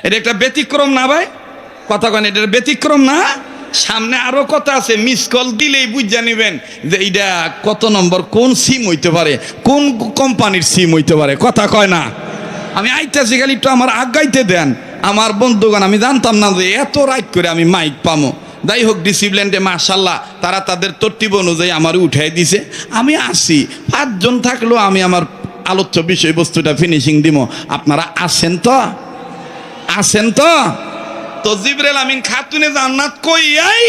এটা একটা ব্যতিক্রম না ভাই? কথা কেন, এটা ব্যতিক্রম না? সামনে আরো কথা আছে, মিস কল দিলেই বুঝা নিবেন যে এইটা কত নম্বর, কোন সিম হইতে পারে, কোন কোম্পানির সিম হইতে পারে। কথা কয় না? আমি আইতাছি, খালি একটু আমার আগাইতে দেন। আমার বন্ধুগণ, আমি জানতাম না যে এত রাইট করে আমি মাইক পামো। যাই হোক, ডিসিপ্লিনটে মাশাল্লাহ তারা তাদের তরতিব অনুযায়ী আমার উঠাই দিছে। আমি আসি, 5 জন থাকলেও আমি আমার আলোচ্য বিষয়বস্তুটা ফিনিশিং দিব। আপনারা আছেন তো? আছেন তো? তো জিবরাইল আমিন খাতুনে জান্নাত কইয়াই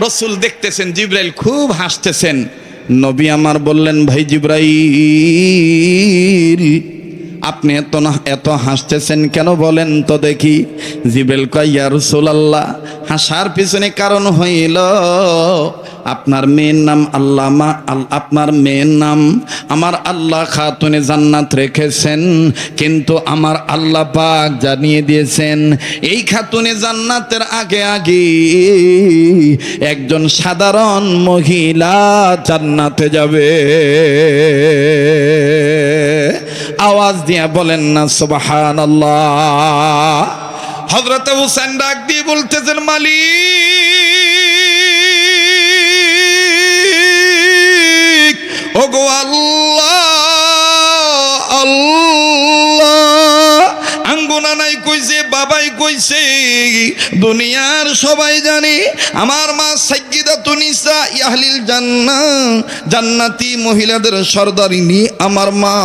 রাসূল দেখতেছেন, জিবরাইল খুব হাসতেছেন। নবী আমার বললেন, ভাই জিবরাইল, আপনি এত হাসতেছেন কেন বলেন তো দেখি? জিবরাইল কয়, ইয়া রাসূলুল্লাহ, হাসার পিছনে কারণ হইল আপনার মেয়ের নাম আল্লামা, আপনার মেয়ের নাম আমার আল্লাহ খাতুনে জান্নাত রেখেছেন, কিন্তু আমার আল্লাহ পাক জানিয়ে দিয়েছেন এই খাতুনে জান্নাতের আগে আগে একজন সাধারণ মহিলা জান্নাতে যাবে। আওয়াজ দিয়া বলেন না সুবহানাল্লাহ। হযরত হুসাইন ডাক দিয়ে বলতেছেন, মালিক, ওগো আল্লাহ, আল্লাহ, আঙ্গুনা নাই কইছে, বাবাই কইছে, দুনিয়ার সবাই জানে আমার মা সাইয়্যিদাতুন নিসা আহলিল জান্নাহ, জান্নাতি মহিলাদের সর্দারিনী আমার মা।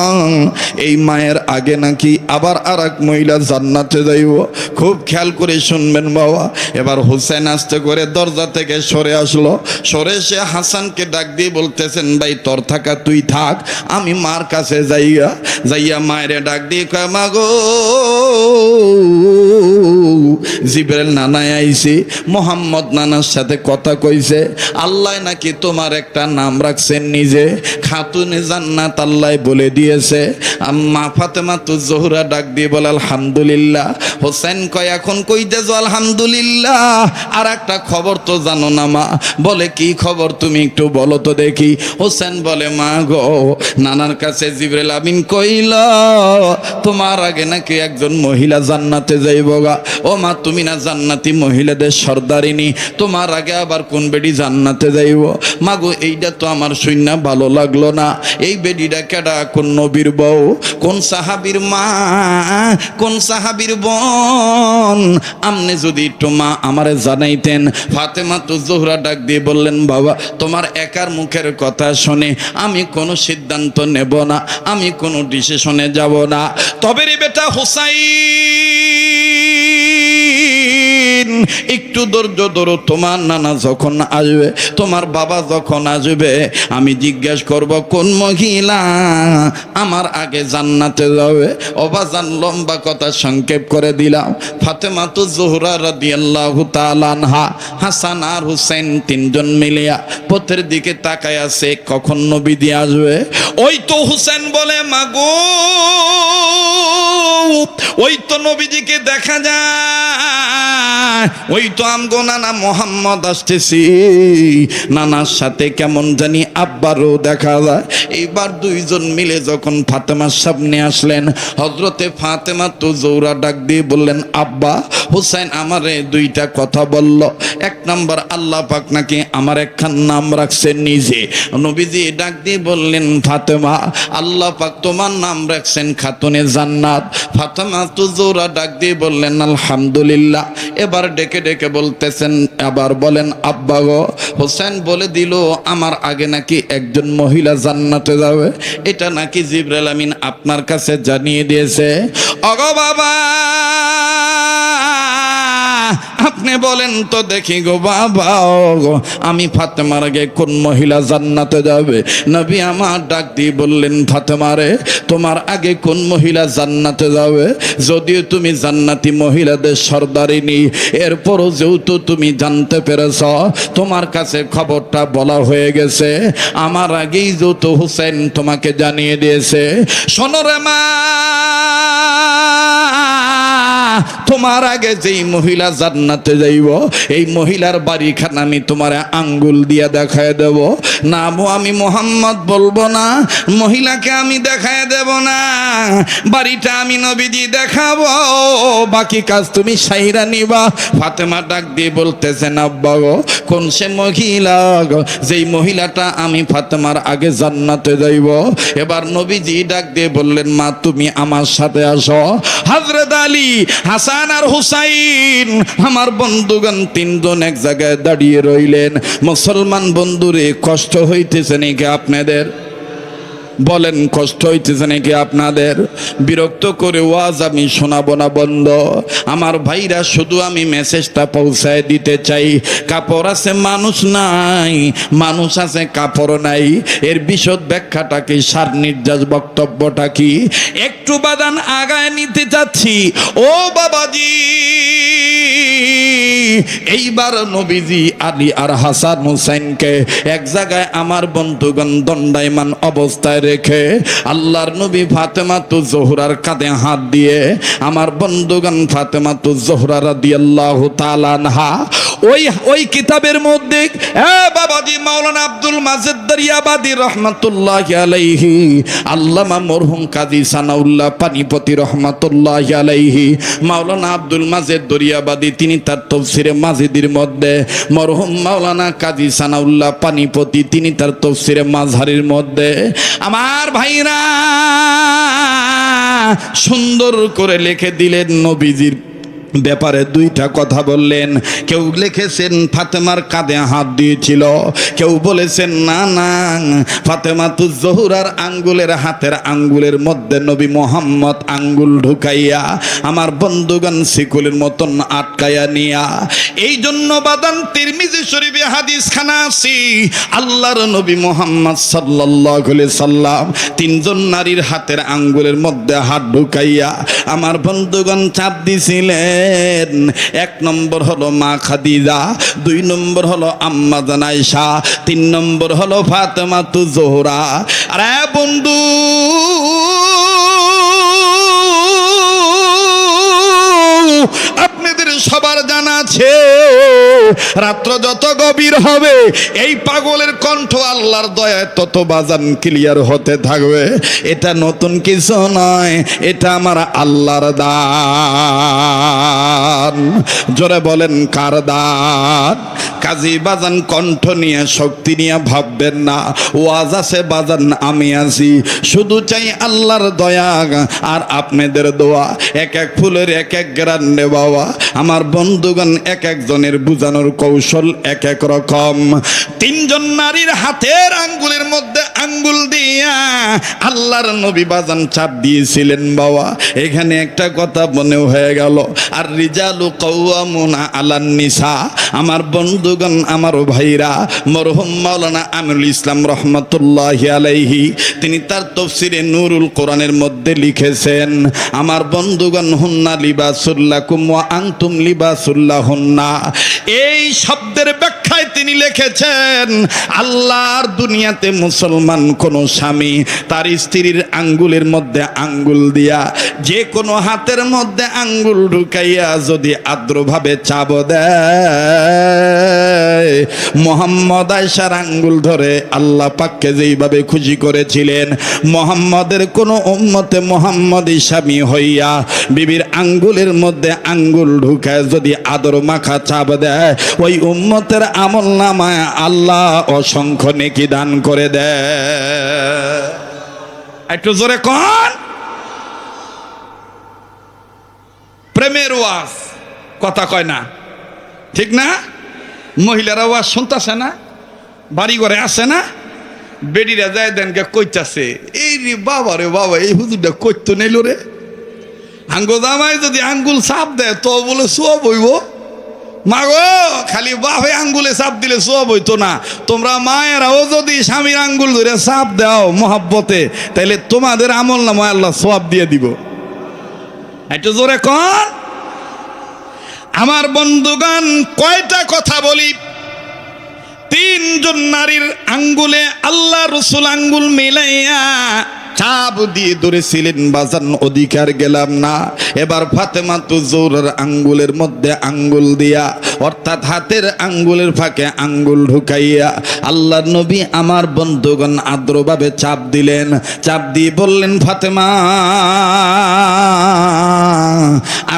এই মায়ের আগে নাকি আবার আরেক মহিলা জান্নাতে যাইব। খুব খেয়াল করে শুনবেন বাবা। এবার হুসেন আস্তে করে দরজা থেকে সরে আসলো। সরে সে হাসানকে ডাক দিয়ে বলতেছেন, ভাই তোর থাকা তুই থাক, আমি মার কাছে যাইয়া মায়ের ডাক দিয়ে কয়, মা গো, জিবরাইল নানায় আইছে, মোহাম্মদ নানার সাথে কথা কইছে, আল্লাহ নাকি তোমার একটা নাম রাখছেন নিজে, খাতুনে জান্নাত আল্লাহ বলে দিয়েছে। মা ফাতেমা তো জোহরা ডাক দিয়ে বলে, আলহামদুলিল্লাহ। হোসেন কয়, এখন কইতেছ আলহামদুলিল্লাহ, আর একটা খবর তো জানো না মা? বলে, কি খবর তুমি একটু বলো তো দেখি। হোসেন বলে, মা গো, নানার কাছে জিবরাইল আমিন কইল তোমার আগে নাকি একজন মহিলা জান্নাতে যাইব গা। ও মা, তুমি না জান্নাতি মহিলাদের সর্দারিনী, তোমার আগে আবার কোন বেডি জান্নাতে যাইব? মা গো, এইটা তো আমার শুইনা ভালো লাগলো না। এই বেডিটা কেডা? কোন নবীর বউ, কোন সাহাবীর মা, কোন সাহাবীর বোন? আমনে যদি একটু মা আমারে জানাইতেন। ফাতেমা তো জোহরা ডাক দিয়ে বললেন, বাবা, তোমার একার মুখের কথা শুনে আমি কোনো সিদ্ধান্ত নেব না, আমি কোনো ডিসিশনে যাব না। তবে রে বেটা হুসাইন, একটু ধৈর্য ধরো। তোমার নানা যখন আসবে, তোমার বাবা যখন আসবে, আমি জিজ্ঞেস করব কোন মহিলা আমার আগে জান্নাতে যাবে। অবাজান লম্বা কথা সংক্ষেপ করে দিলাম। ফাতেমা তো জোহরা রাদিয়াল্লাহু তাআলা আনহা, হাসান আর হুসাইন 3 জন মিলিয়া পথের দিকে তাকায় আছে, কখন নবী দিয়ে আসবে। ওই তো হুসেন বলে, মাগো, ওই তো নবীজিকে দেখা যায়, ওই তো আমগো নানা মোহাম্মদ আসতেছি। নানার সাথে কেমন জানি আব্বারও দেখা যায়। এইবার 2 জন মিলে যখন ফাতেমার সামনে আসলেন, হযরতে ফাতেমা তো জোহরা ডাক দিয়ে বললেন, আব্বা, হুসাইন আমারে 2টা কথা বলল। 1 নাম্বার, আল্লাহ পাক নাকি আমার একখান নাম রাখছে নিজে। নবীজি ডাক দিয়ে বললেন, ফাতেমা, আল্লাহ পাক তোমার নাম রাখছেন খাতুনে জান্নাত। ফাতেমা তো জোহরা ডাক দিয়ে বললেন, আলহামদুলিল্লাহ। এবার ডেকে ডেকে বলতেছেন, আবার বলেন, আব্বা গো, হোসেন বলে দিল আমার আগে নাকি একজন মহিলা জান্নাতে যাবে। এটা নাকি জিবরাইল আমিন আপনার কাছে জানিয়ে দিয়েছে। ওগো বাবা, আপনি বলেন তো দেখি গো বাবা, আমি ফাতেমার আগে কোন মহিলা জান্নাতে যাবে? নবী আমার ডাক দিয়ে বললেন, ফাতেমা রে, তোমার আগে কোন মহিলা জান্নাতে যাবে? যদিও তুমি জান্নাতি মহিলাদের সর্দারিনী, এরপরও যেহেতু তুমি জানতে পেরেছ, তোমার কাছে খবরটা বলা হয়ে গেছে, আমার আগেই যেহেতু হুসেন তোমাকে জানিয়ে দিয়েছে। শোনো রে মা, তোমার আগে যেই মহিলা জান্নাতে যাইব এই মহিলার বাড়িখানা আমি তোমার আঙ্গুল দিয়ে দেখায় দেব। নামও আমি মোহাম্মদ বলবো না, মহিলাকে আমি দেখায় দেব না, বাড়িটা আমি নবীজি দেখাবো, বাকি কাজ তুমি সাইরা নিবা। ফাতেমা ডাক দিয়ে বলতেছেন আব্বা গো, কোন সে মহিলা গো যেই মহিলাটা আমি ফাতেমার আগে জান্নাতে যাইব? এবার নবীজি ডাক দিয়ে বললেন মা তুমি আমার সাথে আসো। হযরত আলী, হাসান আর হুসাইন আমার বন্ধুগণ তিনজন এক জায়গায় দাঁড়িয়ে রইলেন। মুসলমান বন্ধুরে কষ্ট হইতেছে নাকি আপনাদের? বলেন কষ্ট হইতেছে নাকি আপনাদের? বিরক্ত করে ওয়াজ আমি শোনাবো না বন্ধ। আমার ভাইরা শুধু আমি মেসেজটা পৌঁছায় দিতে চাই। কাপড় আছে মানুষ নাই, মানুষ আছে কাপড় নাই। এর বিশদ ব্যাখ্যাটা কি, সার নির্যাস বক্তব্যটা কি একটু বাদান আগায় নিতে চাচ্ছি। ও বাবাজি, এইবার নবীজি আলী আর হাসান হুসাইনকে এক জায়গায় আমার বন্ধুগণ দণ্ডায়মান অবস্থায় রেখে আল্লাহর নবী ফাতেমাতু জোহরার কাঁধে হাত দিয়ে আমার বন্ধুগণ ফাতেমাতু জোহরা রাদিয়াল্লাহু তাআলা আনহা ওই কিতাবের মধ্যে বাবাজি মাওলানা আব্দুল মাজিদ দরিয়াবাদী রহমাতুল্লাহি আলাইহি, আল্লামা মরহুম কাজী সানাউল্লাহ পানিপতি রহমাতুল্লাহি আলাইহি, মাওলানা আব্দুল মাজিদ দরিয়াবাদী তিনি তার তাফসীরে মাজিদির মধ্যে, মরহুম মাওলানা কাজী সানাউল্লাহ পানিপতি তিনি তার তাফসীরে মাযহারির মধ্যে আমার ভাইরা সুন্দর করে লিখে দিলেন। নবীজির ব্যাপারে দুইটা কথা বললেন। কেউ লিখেছেন ফাতেমার কাঁধে হাত দিয়েছিল, কেউ বলেছেন না না ফাতেমাতু জোহরার আঙ্গুলের হাতের আঙ্গুলের মধ্যে নবী মোহাম্মদ আঙ্গুল ঢুকাইয়া আমার বন্ধুগণ শিকলের মতন আটকাইয়া নিয়া। এই জন্য বাদান তিরমিজি শরীফে হাদিস খানা আছে, আল্লাহর নবী মোহাম্মদ সাল্লাল্লাহু আলাইহি সাল্লাম তিনজন নারীর হাতের আঙ্গুলের মধ্যে হাত ঢুকাইয়া আমার বন্ধুগণ চাপ দিছিলেন। এক নম্বর হলো মা খাদিজা, দুই নম্বর হলো আম্মা জান আয়েশা, তিন নম্বর হলো ফাতেমাতু জোহরা। আরে বন্ধু আপনাদের সবার জানা আছে রাত্র যত গভীর হবে এই পাগলের কণ্ঠ আল্লাহর দয়ায় তত বাজান ক্লিয়ার হতে থাকবে। এটা নতুন কিছু নয়, এটা আমার আল্লাহর দান। জোরে বলেন কার দান? কাজী বাজান কণ্ঠ নিয়ে শক্তি নিয়ে ভাববেন না, ওয়াজ আছে বাজান আমি আছি, শুধু চাই আল্লাহর দয়া আর আপনাদের দোয়া। এক এক ফুলের এক এক গ্রান্ডে বাবা আমার বন্ধুগণ এক একজনের বুঝানোর কৌশল এক এক রকম। তিনজন নারীর হাতের আঙ্গুলের মধ্যে আঙ্গুল দিয়া আল্লাহর নবী বাজান চাপ দিয়েছিলেন বাবা। এখানে একটা কথা মনে হয়ে গেল, আর রিজালু কাওয়ামুনা আলান নিসা। আমার বন্ধুগণ আমার ভাইরা মরহুম মাওলানা আমিনুল ইসলাম রহমাতুল্লাহি আলাইহি তিনি তার তাফসীরে নূরুল কোরআনের মধ্যে লিখেছেন আমার বন্ধুগণ হুন্না লিবাসুল লাকুম ওয়া আনতুম লিবাসুল লাহুন্না। এই শব্দের ব্যাখ্যায় তিনি লিখেছেন আল্লাহর দুনিয়াতে মুসলমান কোন স্বামী তার স্ত্রীর আঙ্গুলের মধ্যে আঙ্গুল দিয়া যে কোনো হাতের মধ্যে আঙ্গুল ঢুকাইয়া যদি আদ্রভাবে চাপ দেয়, মোহাম্মদ আয়েশার আঙ্গুল ধরে আল্লাহ পাককে যেইভাবে খুশি করেছিলেন, মোহাম্মদের কোনো উম্মতে মোহাম্মদী স্বামী হইয়া বিবির আঙ্গুলের মধ্যে আঙ্গুল ঢুকায় যদি আদর মাখা চাপ দেয়, ওই উম্মতের আমল নামায় আল্লাহ অসংখ্য নেকি দান করে দেয়। একটু জোরে কোন প্রেমের ওয়াজ কথা কয় না, ঠিক না? মহিলারা ওয়াজ শুনতেছে না, বাড়ি ঘরে আসে না, বেডিরা যায় দেনকে কইতাছে এই রে বাবা রে বাবা এই হুজুরটা কইতো নিল রে, আঙ্গো জামাই যদি আঙ্গুল চাপ দেয় তো বলে সোয়া বইব। মাগো খালি বাপে আঙ্গুলে চাপ দিলে সব হইতো না, তোমরা মায়েরাও যদি স্বামীর আঙ্গুল ধরে চাপ দাও মহাব্বতে, তাইলে তোমাদের আমল নামায় আল্লাহ সওয়াব দিয়ে দিব। একটু জোরে কোন আমার বন্ধুগণ, কয়টা কথা বলি। তিনজন নারীর আঙ্গুলে আল্লাহ রসুল আঙ্গুল মিলাইয়া চাপ দিয়ে ধরেছিলেন বাজান, অধিকার গেলাম না। এবার ফাতেমা তো জোহরার আঙ্গুলের মধ্যে আঙ্গুল দিয়া, অর্থাৎ হাতের আঙ্গুলের ফাঁকে আঙ্গুল ঢুকাইয়া আল্লাহর নবী আমার বন্ধুগণ আদ্রভাবে চাপ দিলেন। চাপ দিয়ে বললেন, ফাতেমা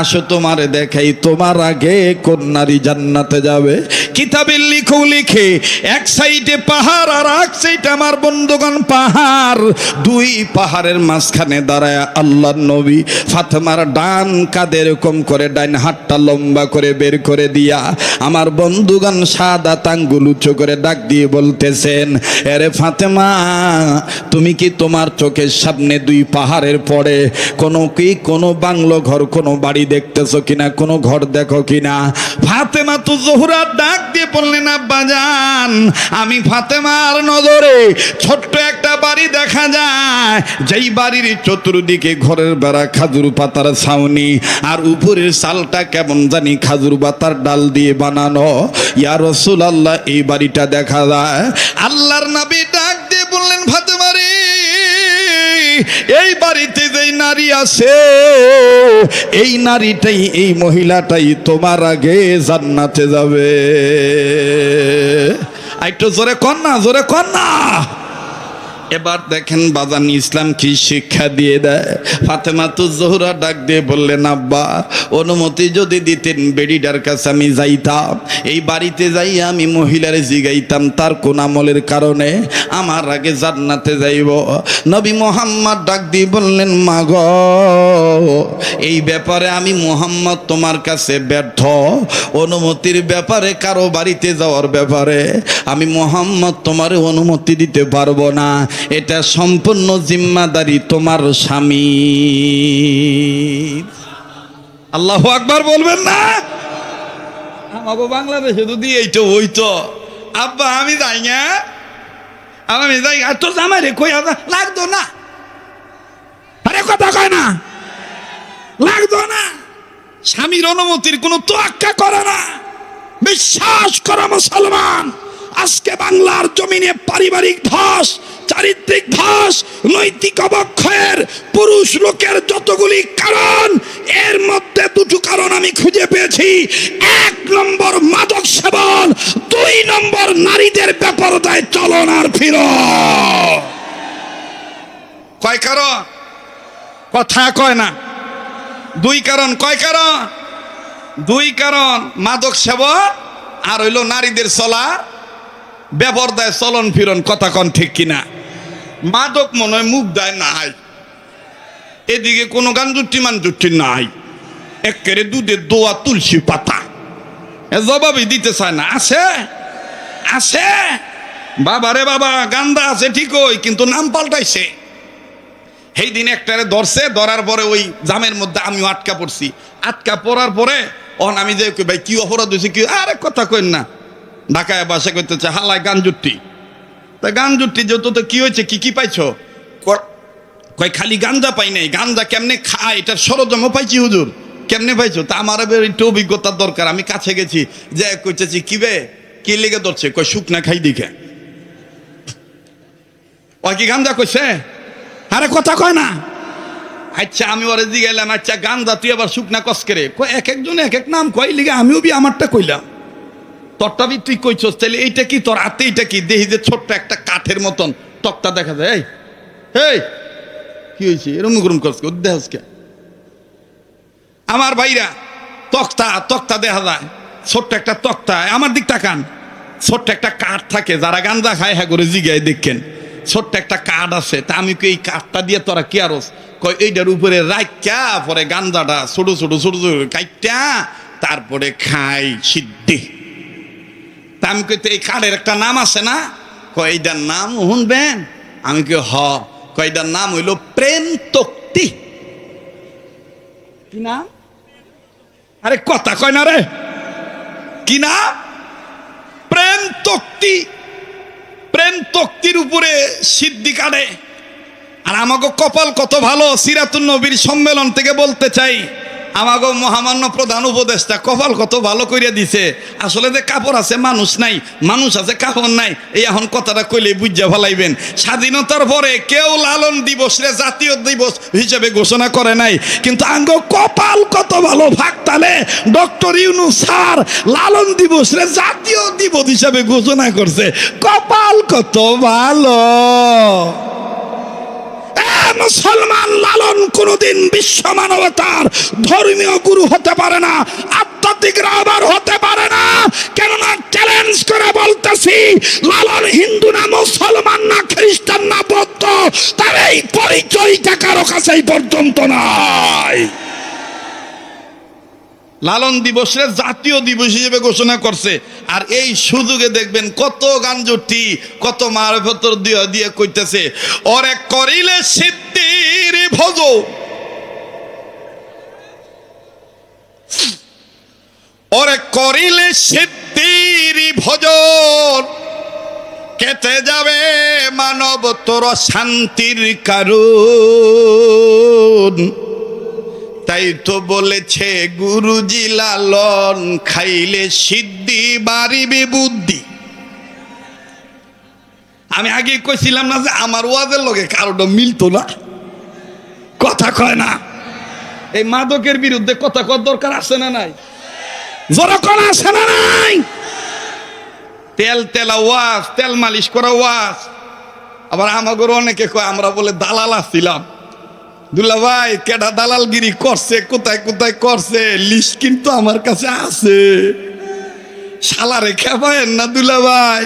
আসো তোমারে দেখাই, তোমার আগে কোন নারী জান্নাতে যাবে। কিতাবের লিখেও লিখে এক সাইডে পাহাড় আর এক সাইডে আমার বন্ধুগণ পাহাড়, দুই পাহাড়ের মাঝখানে দাঁড়ায় আল্লাহর নবী ফাতেমার ডান কাঁধে এরকম করে ডাইন হাতটা লম্বা করে বের করে দিয়া আমার বন্ধুগণ সাদা আঙ্গুল উঁচু করে ডাক দিয়ে বলতেছেন, আরে ফাতেমা, তুমি কি তোমার চোখের সামনে দুই পাহাড়ের পরে কোনো বাংলো ঘর, কোনো বাড়ি দেখতেছো কিনা, কোনো ঘর দেখো কিনা? ফাতেমা তো জোহরা ডাক দিয়ে বললেন, আব্বাজান, আমি ফাতেমার নজরে ছোট্ট একটা বাড়ি দেখা যায়, যেই বাড়ির চতুর্দিকে ঘরের বেড়া খাজুর পাতার ছাউনি, আর উপরের চালটা কেমন জানি খাজুর পাতার ডাল দিয়ে বানানো। ইয়া রাসূলুল্লাহ, এই বাড়িটা দেখা যায়। আল্লাহর নবী ডাক দিয়ে বললেন, ফাতেমা রে, এই বাড়িতে যেই নারী আছে, এই নারীটাই, এই মহিলাটাই তোমার আগে জান্নাতে যাবে। একটু জোরে কর না, জোরে কর না। এবার দেখেন বাজান, ইসলাম কি শিক্ষা দিয়ে দেয়। ফাতেমা তো জোহরা ডাক দিয়ে বললেন, আব্বা, অনুমতি যদি দিতেন বেডিটার কাছে আমি যাইতাম, এই বাড়িতে যাই আমি মহিলারে জিগাইতাম তার কোন আমলের কারণে আমার আগে জান্নাতে যাইব। নবী মোহাম্মদ ডাক দিয়ে বললেন, মা গো, এই ব্যাপারে আমি মোহাম্মদ তোমার কাছে ব্যর্থ। অনুমতির ব্যাপারে, কারো বাড়িতে যাওয়ার ব্যাপারে আমি মোহাম্মদ তোমার অনুমতি দিতে পারবো না। এটা সম্পূর্ণ জিম্মাদারি তোমার স্বামী। আল্লাহু আকবার বলবেন না? আমাকে বাংলাদেশে যদি এইটা হইতো, আব্বা আমি যাই না, আমি যাই, আর তোর জামাই রে কই লাগতো না, আরে কথা কয় না, লাগতো না। স্বামীর অনুমতির কোনো তোয়াক্কা করে না। বিশ্বাস করো মুসলমান, আজকে বাংলার জমিনে পারিবারিক ধস, চারিত্রিক ধস, নৈতিক অবক্ষয়ের পুরুষ লোকের যতগুলি কারণ, এর মধ্যে দুটো কারণ আমি খুঁজে পেয়েছি। 1 নম্বর মাদক সেবন, 2 নম্বর নারীদের বেপরদায় চলন আর ফিরন। কয় কারণ? কথা কয় না। 2 কারণ। কয় কারণ? 2 কারণ, মাদক সেবন আর হইল নারীদের চলা বেপরদায় চলন ফিরন। কথা কন ঠিক কিনা? মাদক মনে হয় মুখ দেয় নাই, এদিকে কোনো গাঞ্জুটি মানজুটি নাই, একেবারে দুধের দোয়া তুলসী পাতা, জবাবই দিতে চায় না। আছে আছে বাবা রে বাবা, গান্দা আছে ঠিকই, কিন্তু নাম পাল্টাইছে। সেই দিন একটারে ধরছে, ধরার পরে ওই জামের মধ্যে আমিও আটকা পড়ছি। আটকা পড়ার পরে আমি যে ভাই কি অপরাধ হয়েছে, কি, আরে কথা কইন না, ঢাকায় বাসা করতেছে হালায় গাঞ্জুটি। তা গাঞ্জুটি যেহেতু, তো কি হয়েছে, কি কি পাইছো? কয় খালি গাঞ্জা পাই নাই, গাঞ্জা কেমনে খায় এটার সরঞ্জামও পাইছি হুজুর। কেমনে পাইছো? তা আমার একটু অভিজ্ঞতার দরকার। আমি কাছে গেছি, যে কইতেছি কি বে, কি লেগে ধরছে? কয় শুকনা খাই দিকে। ওই কি গাঞ্জা কইছে? আরে কথা কয় না। আচ্ছা আমি ওরে জিগাইলাম, আচ্ছা গাঞ্জা তুই আবার শুকনা কস করে? কয় এক একজন এক এক নাম কয়, লিগে আমিও আমারটা কইলাম। তোরটা তুই কইছস, তাহলে এইটা কি তোর হাতে? এইটা কি? দেখি যে ছোট্ট একটা কাঠের মতন তক্তা দেখা যায়। এই কি হয়েছে এরম গরম করছে দেহসকে? আমার ভাইরা, তক্তা দেখা যায়, ছোট্ট একটা তক্তা। আমার দিক তাকান, ছোট্ট একটা কাঠ থাকে, যারা গাঞ্জা খায় হ্যাঁ করে জিগায় দেখেন, ছোট্ট একটা কাঠ আছে। তা আমি কি এই কাঠটা দিয়ে তোরা কি আরস? কয় এইটার উপরে রাখা পরে গাঞ্জাটা ছোট ছোট ছোট ছোট কাইটা তারপরে খাই সিদ্ধি। তা আমি কইতে এই কাঠের একটা নাম আছে না? কয় এইটার নাম শুনবেন? আমি কি কয় এইটার নাম হইল প্রেম তক্তি। কি নাম? আরে কথা কয় না রে, কি নাম? প্রেম তক্তি। প্রেম তক্তির উপরে সিদ্ধি কাটে। আর আমাকে কপাল কত ভালো, সিরাতুন নবীর সম্মেলন থেকে বলতে চাই, আমাগো মহামান্য প্রধান উপদেষ্টা কপাল কত ভালো কইরা দিছে, আসলে যে কাপড় আছে মানুষ নাই, মানুষ আছে কাপড় নাই, এই এখন কথাটা কইলে বুঝা ফেলাইবেন। স্বাধীনতার পরে কেউ লালন দিবস রে জাতীয় দিবস হিসেবে ঘোষণা করে নাই, কিন্তু আঙ্গ কপাল কত ভালো, ভাগতালে ডক্টর ইউনূস স্যার লালন দিবস রে জাতীয় দিবস হিসেবে ঘোষণা করছে। কপাল কত ভালো। মুসলমান, লালন কোনদিন বিশ্ব মানবতার ধর্মীয় গুরু হতে পারে না, আধ্যাত্মিক রাহবার হতে পারে না। কেননা চ্যালেঞ্জ করে বলতেছি, লালন হিন্দু না, মুসলমান না, খ্রিস্টান না, বৌদ্ধ, তার এই পরিচয়টা কারো কাছে পর্যন্ত নাই। লালন দিবসে জাতীয় দিবস হিসেবে ঘোষণা করছে। আর এই সুযোগে দেখবেন কত গাঞ্জটি, কত মারফতর দিয়ে দিয়ে কইতেছে, ওরে করিলে সিদ্ধির ভোজ, ওরে করিলে সিদ্ধির ভোজন, কেটে যাবে মানব তোর শান্তির কারণ। তাই তো বলেছে গুরুজি লালন, খাইলে সিদ্ধি বাড়িবে বুদ্ধি। আমি আগে কইছিলাম না যে আমার ওয়াজের লগে কারোটা মিলতো না, কথা কয় না। এই মাদকের বিরুদ্ধে কথা কর দরকার আছে না নাই? জোরকন আছে না নাই? তেল তেলা ওয়াজ, তেল মালিশ করা ওয়াজ। আবার আমাগর অনেকে কয় আমরা বলে দালাল আছিলাম। দুলা ভাই কেডা দালালগিরি করছে, কোথায় কোথায় করছে, লিস্ট কিন্তু আমার কাছে আছে। শালারে খেপায়েন না দুলা ভাই,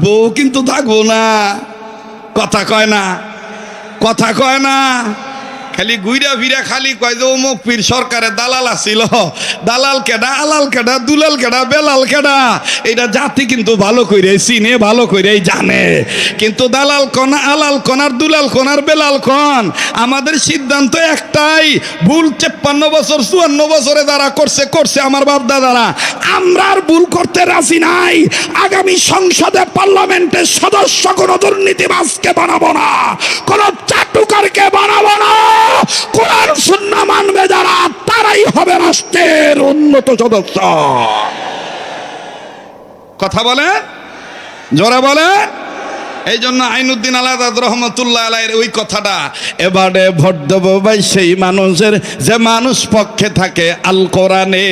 বউ কিন্তু থাকবো না। কথা কয় না, কথা কয় না, খালি ঘুরা ফিরা খালি কয় যে অমুক পীর সরকারে দালাল আসিল। দালাল কেডা, আলাল কেডা, দুলাল কেডা, বেলাল কেডা, এটা জাতি কিন্তু ভালো করে চিনে, ভালো করে জানে। কিন্তু দালাল কোন, আলাল কোন, আর দুলাল কোন, আর বেলাল কোন, আমাদের সিদ্ধান্ত একটাই, ভুল 53 বছর 54 বছরে যারা করছে করছে আমার বাপ দাদারা, আমরা আর ভুল করতে রাজি নাই। আগামী সংসদে পার্লামেন্টের সদস্য কোন দুর্নীতিবাজকে বানাবো না, কোন চাটুকারকে বানাবো না। কোরআন সুন্নাহ মানবে যারা, তারাই হবে রাষ্ট্রের উন্নত সদস্য। কথা বলে, জোরে বলে। এই জন্য আইনুদ্দিন আলাদাদ রহমতুল্লাহ আলাইহির ওই কথাটা, এবারে ভোট দেবো ভাই সেই মানুষের যে মানুষ পক্ষে থাকে আল কোরআনে।